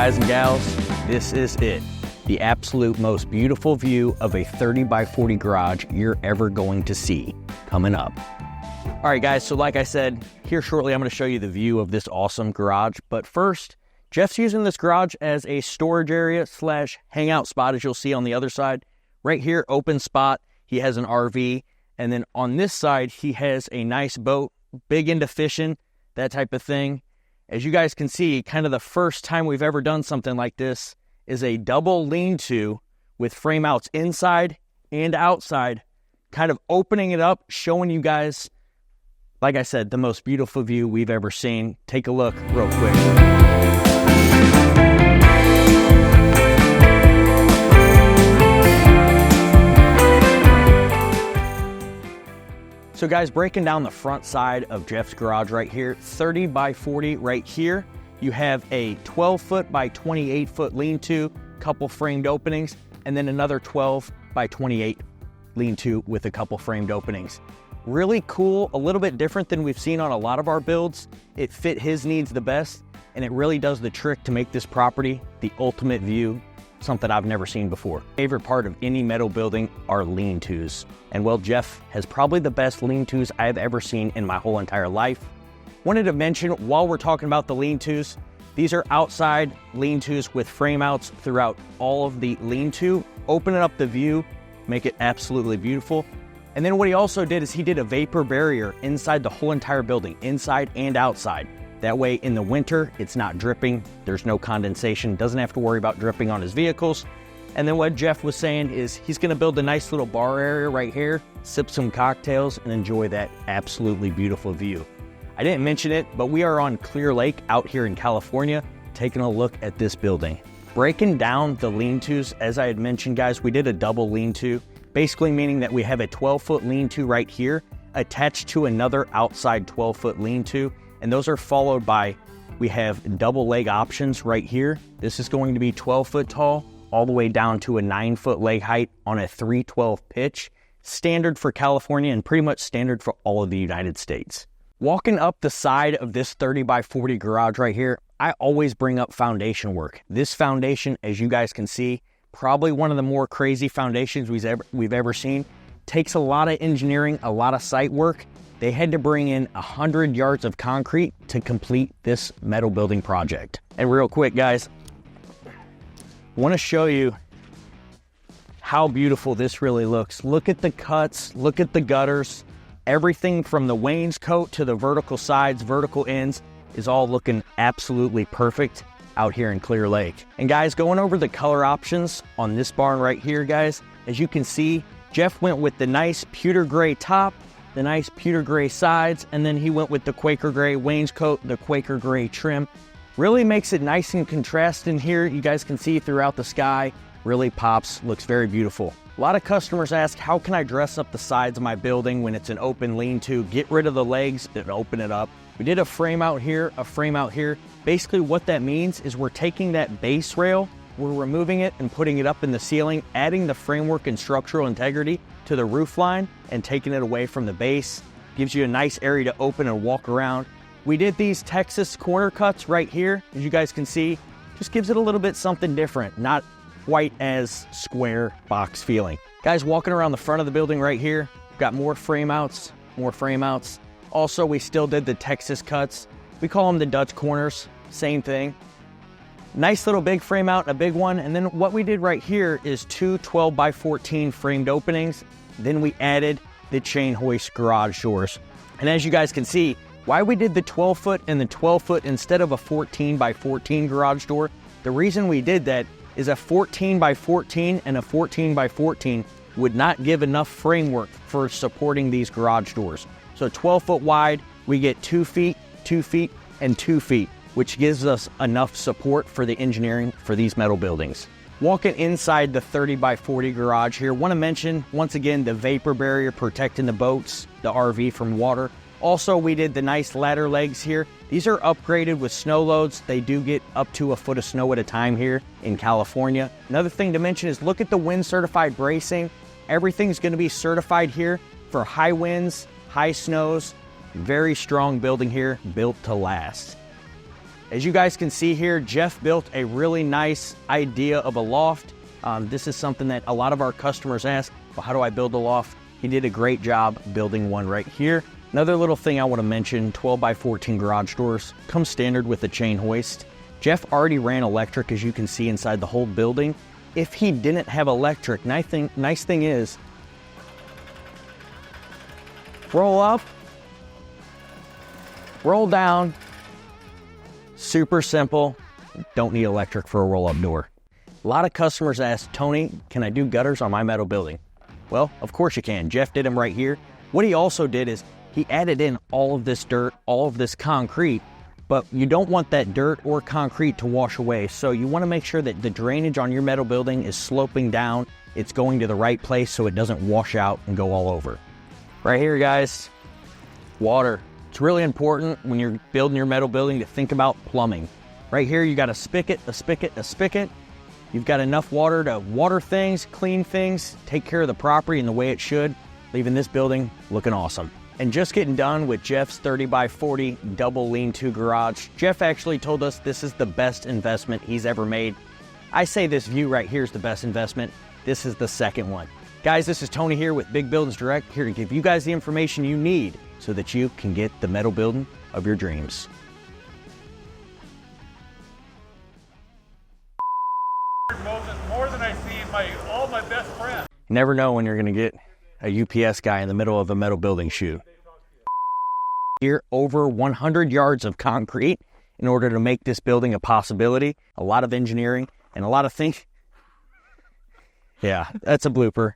guys and gals, this is it. The absolute most beautiful view of a 30 by 40 garage you're ever going to see coming up. All right, guys, so like I said, here shortly I'm going to show you the view of this awesome garage. But first, Jeff's using this garage as a storage area slash hangout spot, as you'll see on the other side. Right here, open spot, he has an RV. And then on this side, he has a nice boat, big into fishing, that type of thing. As you guys can see, kind of the first time we've ever done something like this is a double lean-to with frame outs inside and outside, kind of opening it up, showing you guys, like I said, the most beautiful view we've ever seen. Take a look real quick. So guys, breaking down the front side of Jeff's garage right here, 30 by 40 right here. You have a 12 foot by 28 foot lean-to, couple framed openings, and then another 12 by 28 lean-to with a couple framed openings. Really cool, a little bit different than we've seen on a lot of our builds. It fit his needs the best, and it really does the trick to make this property the ultimate view, something I've never seen before. Favorite part of any metal building are lean-tos. And well, Jeff has probably the best lean-tos I've ever seen in my whole entire life. Wanted to mention, while we're talking about the lean-tos, these are outside lean-tos with frame outs throughout all of the lean-to, opening up the view, make it absolutely beautiful. And then what he also did is he did a vapor barrier inside the whole entire building, inside and outside. That way in the winter, it's not dripping, there's no condensation, doesn't have to worry about dripping on his vehicles. And then what Jeff was saying is he's gonna build a nice little bar area right here, sip some cocktails, and enjoy that absolutely beautiful view. I didn't mention it, but we are on Clear Lake out here in California, taking a look at this building. Breaking down the lean-tos, as I had mentioned, guys, we did a double lean-to, basically meaning that we have a 12-foot lean-to right here, attached to another outside 12-foot lean-to, and those are followed by, we have double leg options right here. This is going to be 12 foot tall, all the way down to a 9-foot leg height on a 312 pitch, standard for California and pretty much standard for all of the United States. Walking up the side of this 30 by 40 garage right here, I always bring up foundation work. This foundation, as you guys can see, probably one of the more crazy foundations we've ever seen. Takes a lot of engineering, a lot of site work. They had to bring in 100 yards of concrete to complete this metal building project. And real quick, guys, I want to show you how beautiful this really looks. Look at the cuts, look at the gutters. Everything from the wainscot to the vertical sides, vertical ends is all looking absolutely perfect out here in Clear Lake. And guys, going over the color options on this barn right here, guys, as you can see, Jeff went with the nice pewter gray top, the nice pewter gray sides, and then he went with the Quaker gray wainscot, the Quaker gray trim. Really makes it nice and contrasting here. You guys can see throughout the sky, really pops, looks very beautiful. A lot of customers ask, how can I dress up the sides of my building when it's an open lean-to? Get rid of the legs and open it up. We did a frame out here, a frame out here. Basically what that means is we're taking that base rail, we're removing it and putting it up in the ceiling, adding the framework and structural integrity to the roof line and taking it away from the base. Gives you a nice area to open and walk around. We did these Texas corner cuts right here, as you guys can see. Just gives it a little bit something different, not quite as square box feeling. Guys, walking around the front of the building right here, got more frame outs, more frame outs. Also, we still did the Texas cuts. We call them the Dutch corners, same thing. Nice little big frame out, a big one. And then what we did right here is two 12 by 14 framed openings. Then we added the chain hoist garage doors. And as you guys can see, why we did the 12 foot and the 12 foot instead of a 14 by 14 garage door, the reason we did that is a 14 by 14 and a 14 by 14 would not give enough framework for supporting these garage doors. So 12 foot wide, we get 2 feet, 2 feet, and 2 feet, which gives us enough support for the engineering for these metal buildings. Walking inside the 30 by 40 garage here, want to mention, once again, the vapor barrier protecting the boats, the RV from water. Also, we did the nice ladder legs here. These are upgraded with snow loads. They do get up to a foot of snow at a time here in California. Another thing to mention is look at the wind certified bracing. Everything's going to be certified here for high winds, high snows. Very strong building here, built to last. As you guys can see here, Jeff built a really nice idea of a loft. This is something that a lot of our customers ask, well, how do I build a loft? He did a great job building one right here. Another little thing I want to mention, 12 by 14 garage doors, come standard with a chain hoist. Jeff already ran electric, as you can see inside the whole building. If he didn't have electric, nice thing is, roll up, roll down, super simple, don't need electric for a roll-up door. A lot of customers ask, Tony, can I do gutters on my metal building? Well, of course you can. Jeff did them right here. What he also did is he added in all of this dirt, all of this concrete, but you don't want that dirt or concrete to wash away. So you want to make sure that the drainage on your metal building is sloping down. It's going to the right place so it doesn't wash out and go all over. Right here, guys, water. It's really important when you're building your metal building to think about plumbing. Right here, you got a spigot, a spigot, a spigot. You've got enough water to water things, clean things, take care of the property in the way it should, leaving this building looking awesome. And just getting done with Jeff's 30 by 40 double lean-to garage. Jeff actually told us this is the best investment he's ever made. I say this view right here is the best investment. This is the second one. Guys, this is Tony here with Big Buildings Direct, here to give you guys the information you need so that you can get the metal building of your dreams. More than I see all my best friends. You never know when you're going to get a UPS guy in the middle of a metal building shoot. Here, over 100 yards of concrete in order to make this building a possibility. A lot of engineering and a lot of things. Yeah, that's a blooper.